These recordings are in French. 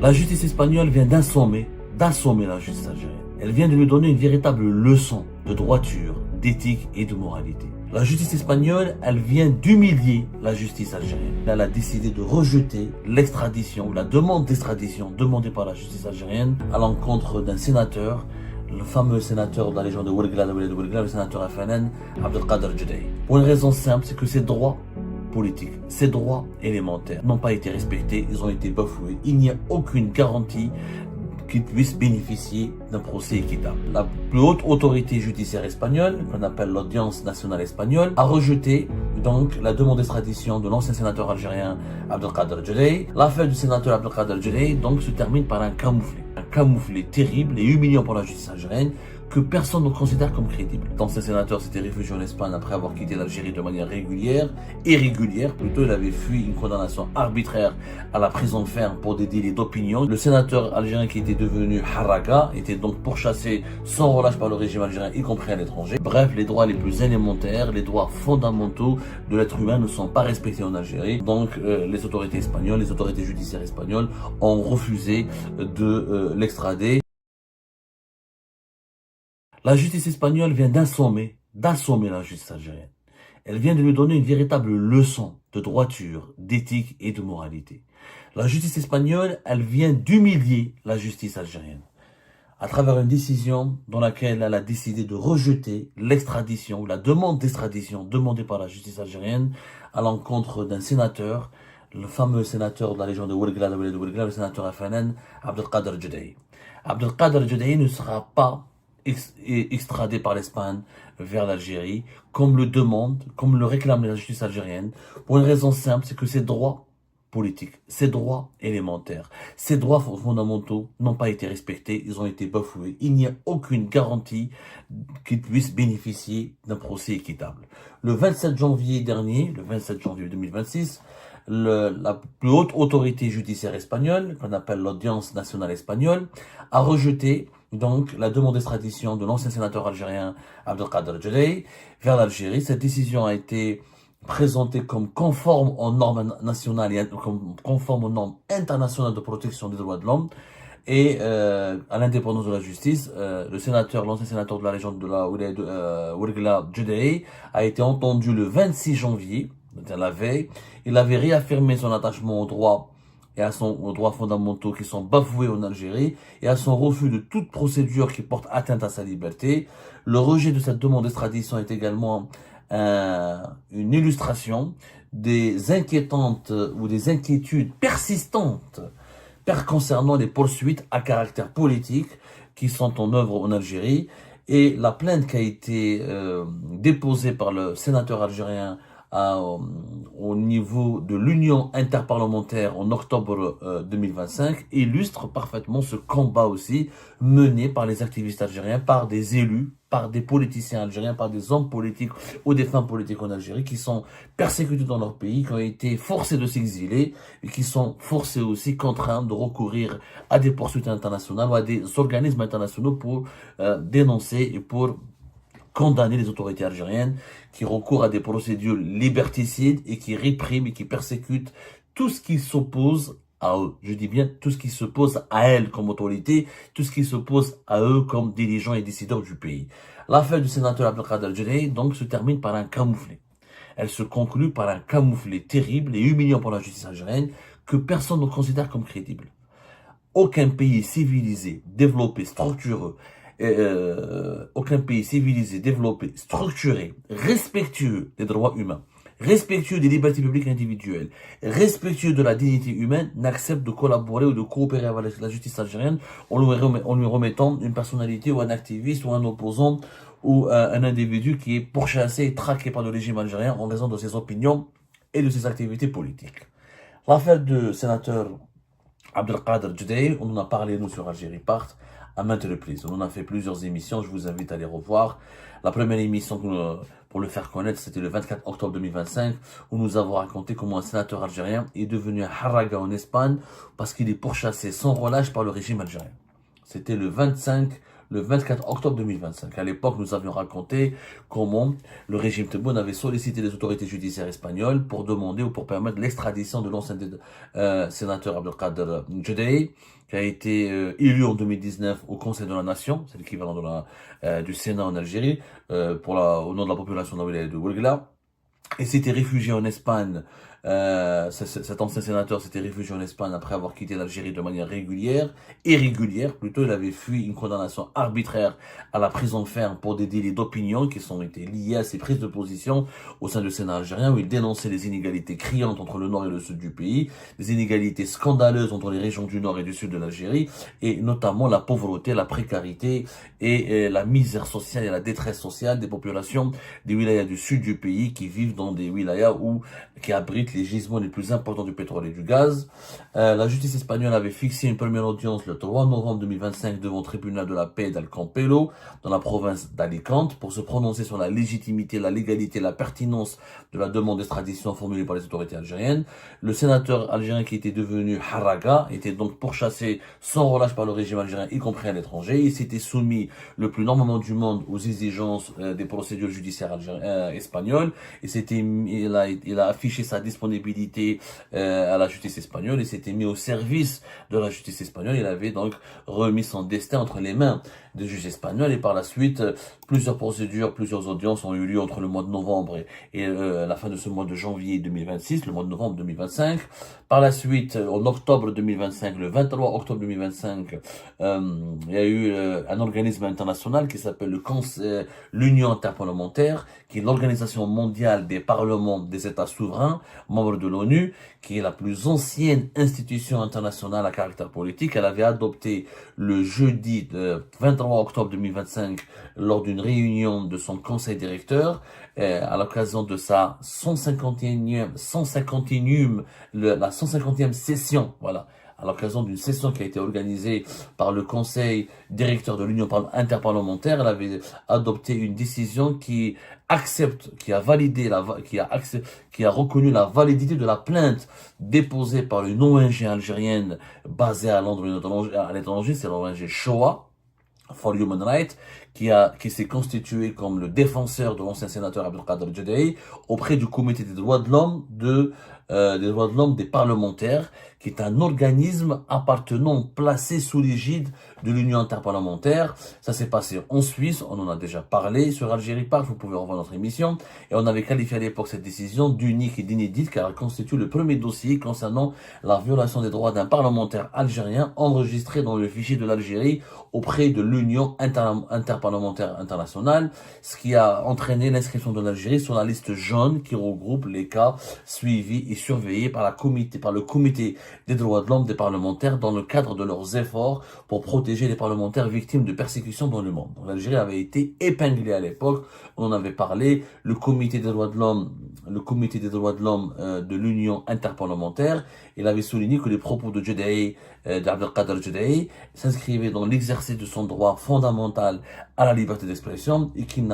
La justice espagnole vient d'assommer la justice algérienne. Elle vient de lui donner une véritable leçon de droiture, d'éthique et de moralité. La justice espagnole, elle vient d'humilier la justice algérienne. Elle a décidé de rejeter l'extradition, la demande d'extradition demandée par la justice algérienne à l'encontre d'un sénateur, le fameux sénateur de la région de Ouargla, le sénateur FNN, Abdelkader Judai. Pour une raison simple, c'est que ses droits politiques, ses droits élémentaires n'ont pas été respectés, ils ont été bafoués. Il n'y a aucune garantie qu'il puisse bénéficier d'un procès équitable. La plus haute autorité judiciaire espagnole, qu'on appelle l'Audience nationale espagnole, a rejeté donc la demande d'extradition de l'ancien sénateur algérien Abdelkader Judai. L'affaire du sénateur Abdelkader Judai donc se termine par un camouflet terrible et humiliant pour la justice algérienne que personne ne considère comme crédible. L'ancien sénateur s'était réfugié en Espagne après avoir quitté l'Algérie de manière irrégulière plutôt. Il avait fui une condamnation arbitraire à la prison ferme pour des délits d'opinion. Le sénateur algérien qui était devenu Harraga était donc pourchassé sans relâche par le régime algérien, y compris à l'étranger. Bref, les droits les plus élémentaires, les droits fondamentaux de l'être humain ne sont pas respectés en Algérie. Donc les autorités espagnoles, les autorités judiciaires espagnoles ont refusé de l'extrader. La justice espagnole vient d'assommer la justice algérienne. Elle vient de lui donner une véritable leçon de droiture, d'éthique et de moralité. La justice espagnole, elle vient d'humilier la justice algérienne à travers une décision dans laquelle elle a décidé de rejeter l'extradition, la demande d'extradition demandée par la justice algérienne à l'encontre d'un sénateur, le fameux sénateur de la région de Ouargla, le sénateur FNN, Abdelkader Judai. Abdelkader Judai ne sera pas extradé par l'Espagne vers l'Algérie, comme le réclame la justice algérienne, pour une raison simple, c'est que ses droits politiques, ses droits élémentaires, ses droits fondamentaux n'ont pas été respectés, ils ont été bafoués. Il n'y a aucune garantie qu'il puisse bénéficier d'un procès équitable. Le 27 janvier 2026, la plus haute autorité judiciaire espagnole, qu'on appelle l'Audience nationale espagnole, a rejeté donc la demande d'extradition de l'ancien sénateur algérien Abdelkader Judai vers l'Algérie. Cette décision a été présentée comme conforme aux normes nationales et conforme aux normes internationales de protection des droits de l'homme et à l'indépendance de la justice. L'ancien sénateur de la région de Ouargla, Judai, a été entendu le 26 janvier, la veille. Il avait réaffirmé son attachement aux droits et aux droits fondamentaux qui sont bafoués en Algérie et à son refus de toute procédure qui porte atteinte à sa liberté. Le rejet de cette demande d'extradition est également une illustration des inquiétantes ou des inquiétudes persistantes concernant les poursuites à caractère politique qui sont en œuvre en Algérie. Et la plainte qui a été déposée par le sénateur algérien au niveau de l'Union interparlementaire en octobre 2025 illustre parfaitement ce combat aussi mené par les activistes algériens, par des élus, par des politiciens algériens, par des hommes politiques ou des femmes politiques en Algérie qui sont persécutés dans leur pays, qui ont été forcés de s'exiler et qui sont forcés aussi, contraints de recourir à des poursuites internationales ou à des organismes internationaux pour dénoncer et pour condamner les autorités algériennes qui recourent à des procédures liberticides et qui répriment et qui persécutent tout ce qui s'oppose à eux. Je dis bien tout ce qui s'oppose à elles comme autorité, tout ce qui s'oppose à eux comme dirigeants et décideurs du pays. L'affaire du sénateur Abdelkader Judai donc se termine par un camouflet. Elle se conclut par un camouflet terrible et humiliant pour la justice algérienne que personne ne considère comme crédible. Aucun pays civilisé, développé, structuré, respectueux des droits humains, respectueux des libertés publiques individuelles, respectueux de la dignité humaine, n'accepte de collaborer ou de coopérer avec la justice algérienne en lui remettant une personnalité ou un activiste ou un opposant ou un individu qui est pourchassé et traqué par le régime algérien en raison de ses opinions et de ses activités politiques. L'affaire du sénateur Abdelkader Judai, on en a parlé nous sur Algérie Part à maintes reprises. On en a fait plusieurs émissions, je vous invite à les revoir. La première émission pour le faire connaître, c'était le 24 octobre 2025, où nous avons raconté comment un sénateur algérien est devenu un harraga en Espagne parce qu'il est pourchassé sans relâche par le régime algérien. C'était le 25 le 24 octobre 2025. À l'époque, nous avions raconté comment le régime Tebboune avait sollicité les autorités judiciaires espagnoles pour demander ou pour permettre l'extradition de l'ancien sénateur Abdelkader Djedei, qui a été élu en 2019 au Conseil de la Nation, c'est l'équivalent du Sénat en Algérie, au nom de la population de la wilaya de Ouargla, et s'était réfugié en Espagne. Cet ancien sénateur s'était réfugié en Espagne après avoir quitté l'Algérie de manière irrégulière plutôt. Il avait fui une condamnation arbitraire à la prison ferme pour des délits d'opinion qui sont été liés à ses prises de position au sein du Sénat algérien, où il dénonçait les inégalités criantes entre le nord et le sud du pays, des inégalités scandaleuses entre les régions du nord et du sud de l'Algérie, et notamment la pauvreté, la précarité et la misère sociale et la détresse sociale des populations des wilayas du sud du pays qui vivent dans des wilayas qui abritent les gisements les plus importants du pétrole et du gaz. La justice espagnole avait fixé une première audience le 3 novembre 2025 devant le tribunal de la paix d'El Campello, dans la province d'Alicante, pour se prononcer sur la légitimité, la légalité, la pertinence de la demande d'extradition formulée par les autorités algériennes. Le sénateur algérien qui était devenu Haraga était donc pourchassé sans relâche par le régime algérien, y compris à l'étranger. Il s'était soumis le plus normalement du monde aux exigences des procédures judiciaires espagnoles, et il a affiché sa disponibilité à la justice espagnole et s'était mis au service de la justice espagnole. Il avait donc remis son destin entre les mains des juges espagnols, et par la suite, plusieurs procédures, plusieurs audiences ont eu lieu entre le mois de novembre et la fin de ce mois de janvier 2026, le mois de novembre 2025. Par la suite, en octobre 2025, le 23 octobre 2025, il y a eu un organisme international qui s'appelle l'Union interparlementaire, qui est l'organisation mondiale des parlements des États souverains, membres de l'ONU, qui est la plus ancienne institution internationale à caractère politique. Elle avait adopté le jeudi 23 octobre 2025, lors d'une réunion de son conseil directeur, à l'occasion de sa 150e session, voilà, à l'occasion d'une session qui a été organisée par le conseil directeur de l'Union interparlementaire. Elle avait adopté une décision qui a reconnu la validité de la plainte déposée par une ONG algérienne basée à Londres, à l'étranger, c'est l'ONG Shoah for Human Rights, qui s'est constitué comme le défenseur de l'ancien sénateur Abdelkader Djedei auprès du comité des droits de l'homme des parlementaires, qui est un organisme placé sous l'égide de l'Union interparlementaire. Ça s'est passé en Suisse, on en a déjà parlé sur Algérie Park, vous pouvez revoir notre émission, et on avait qualifié à l'époque cette décision d'unique et d'inédite, car elle constitue le premier dossier concernant la violation des droits d'un parlementaire algérien enregistré dans le fichier de l'Algérie auprès de l'Union interparlementaire internationale, ce qui a entraîné l'inscription de l'Algérie sur la liste jaune qui regroupe les cas suivis et surveillés par le comité des droits de l'homme des parlementaires dans le cadre de leurs efforts pour protéger les parlementaires victimes de persécutions dans le monde. L'Algérie avait été épinglée à l'époque, on en avait parlé, le comité des droits de l'homme de l'Union interparlementaire, il avait souligné que les propos de d'Abdelkader Djedei s'inscrivaient dans l'exercice de son droit fondamental à la liberté d'expression, et qu'il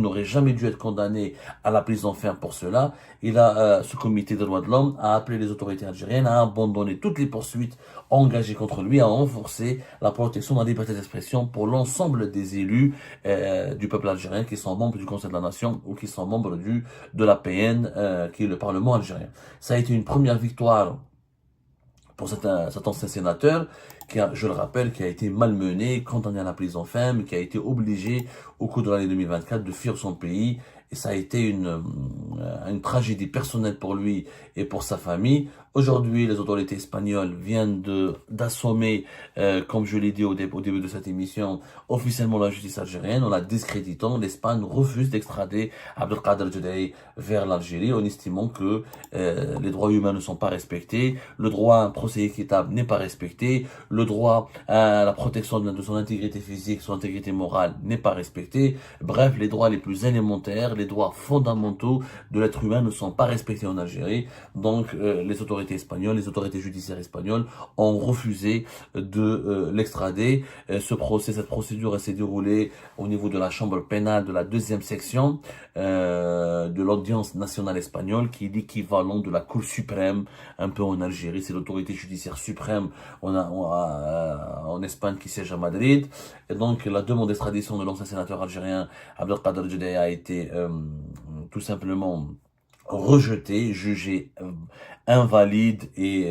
n'aurait jamais dû être condamné à la prison ferme pour cela. Ce comité des droits de l'homme a appelé les autorités algériennes à abandonner toutes les poursuites engagées contre lui, à renforcer la protection de la liberté d'expression pour l'ensemble des élus du peuple algérien qui sont membres du Conseil de la Nation ou qui sont membres de l'APN, qui est le Parlement algérien. Ça a été une première victoire pour cet ancien sénateur, je le rappelle, qui a été malmené, condamné à la prison ferme, qui a été obligé, au cours de l'année 2024, de fuir son pays. Et ça a été une tragédie personnelle pour lui et pour sa famille. Aujourd'hui, les autorités espagnoles viennent d'assommer, comme je l'ai dit au début de cette émission, officiellement la justice algérienne, en la discréditant. L'Espagne refuse d'extrader Abdelkader Djedei vers l'Algérie, en estimant que les droits humains ne sont pas respectés, le droit à un procès équitable n'est pas respecté, le droit à la protection de son intégrité physique, son intégrité morale n'est pas respecté. Bref, les droits les plus élémentaires, les droits fondamentaux de l'être humain ne sont pas respectés en Algérie. Donc les autorités espagnoles, les autorités judiciaires espagnoles ont refusé de l'extrader. Cette procédure s'est déroulée au niveau de la chambre pénale de la deuxième section de l'audience nationale espagnole, qui est l'équivalent de la Cour suprême un peu en Algérie. C'est l'autorité judiciaire suprême en Espagne qui siège à Madrid. Et donc la demande d'extradition de l'ancien sénateur algérien Abdelkader Jeddah a été tout simplement rejetée, jugée invalide et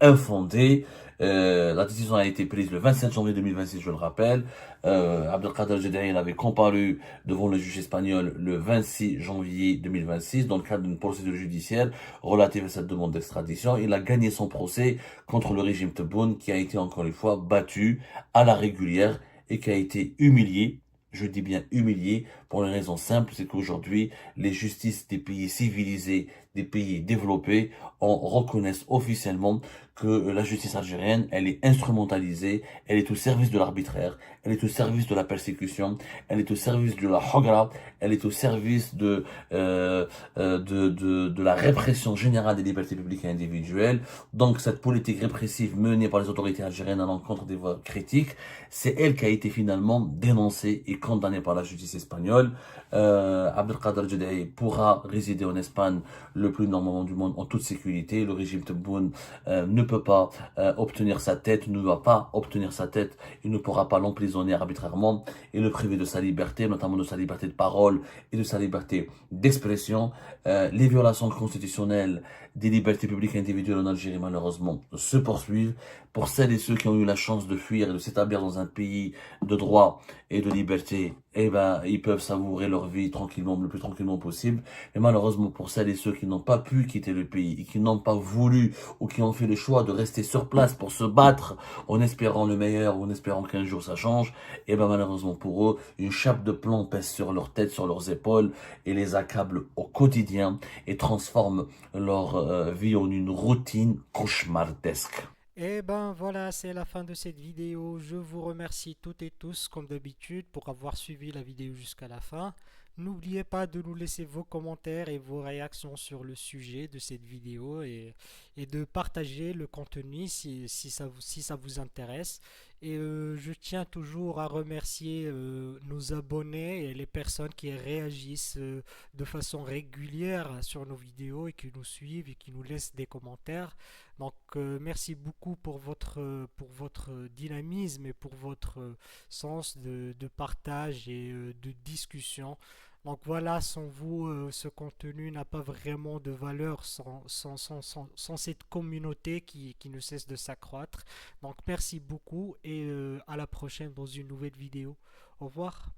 infondée. La décision a été prise le 27 janvier 2026, je le rappelle. Abdelkader Jeddah avait comparu devant le juge espagnol le 26 janvier 2026 dans le cadre d'une procédure judiciaire relative à cette demande d'extradition. Il a gagné son procès contre le régime Tebboune, qui a été encore une fois battu à la régulière et qui a été humilié. Je dis bien humilié pour une raison simple, c'est qu'aujourd'hui, les justices des pays civilisés, des pays développés, reconnaissent officiellement que la justice algérienne, elle est instrumentalisée, elle est au service de l'arbitraire, elle est au service de la persécution, elle est au service de la hogra, elle est au service de la répression générale des libertés publiques et individuelles. Donc cette politique répressive menée par les autorités algériennes à l'encontre des voix critiques, c'est elle qui a été finalement dénoncée et condamnée par la justice espagnole. Abdelkader Jeddah pourra résider en Espagne le plus normalement du monde en toute sécurité. Le régime Tebboune ne peut pas obtenir sa tête, ne doit pas obtenir sa tête. Il ne pourra pas l'emprisonner arbitrairement et le priver de sa liberté, notamment de sa liberté de parole et de sa liberté d'expression. Les violations constitutionnelles des libertés publiques et individuelles en Algérie, malheureusement, se poursuivent. Pour celles et ceux qui ont eu la chance de fuir et de s'établir dans un pays de droit et de liberté, eh ben, ils peuvent savourer leur vie tranquillement, le plus tranquillement possible. Mais malheureusement, pour celles et ceux qui n'ont pas pu quitter le pays et qui n'ont pas voulu ou qui ont fait le choix de rester sur place pour se battre en espérant le meilleur ou en espérant qu'un jour ça change, eh ben, malheureusement pour eux, une chape de plomb pèse sur leur tête, sur leurs épaules et les accable au quotidien et transforme leur vie en une routine cauchemardesque. Et ben voilà, c'est la fin de cette vidéo. Je vous remercie toutes et tous, comme d'habitude, pour avoir suivi la vidéo jusqu'à la fin. N'oubliez pas de nous laisser vos commentaires et vos réactions sur le sujet de cette vidéo et de partager le contenu si ça vous intéresse. Et je tiens toujours à remercier nos abonnés et les personnes qui réagissent de façon régulière sur nos vidéos et qui nous suivent et qui nous laissent des commentaires. Donc merci beaucoup pour votre dynamisme et pour votre sens de partage et de discussion. Donc voilà, sans vous, ce contenu n'a pas vraiment de valeur sans cette communauté qui ne cesse de s'accroître. Donc merci beaucoup et à la prochaine dans une nouvelle vidéo. Au revoir.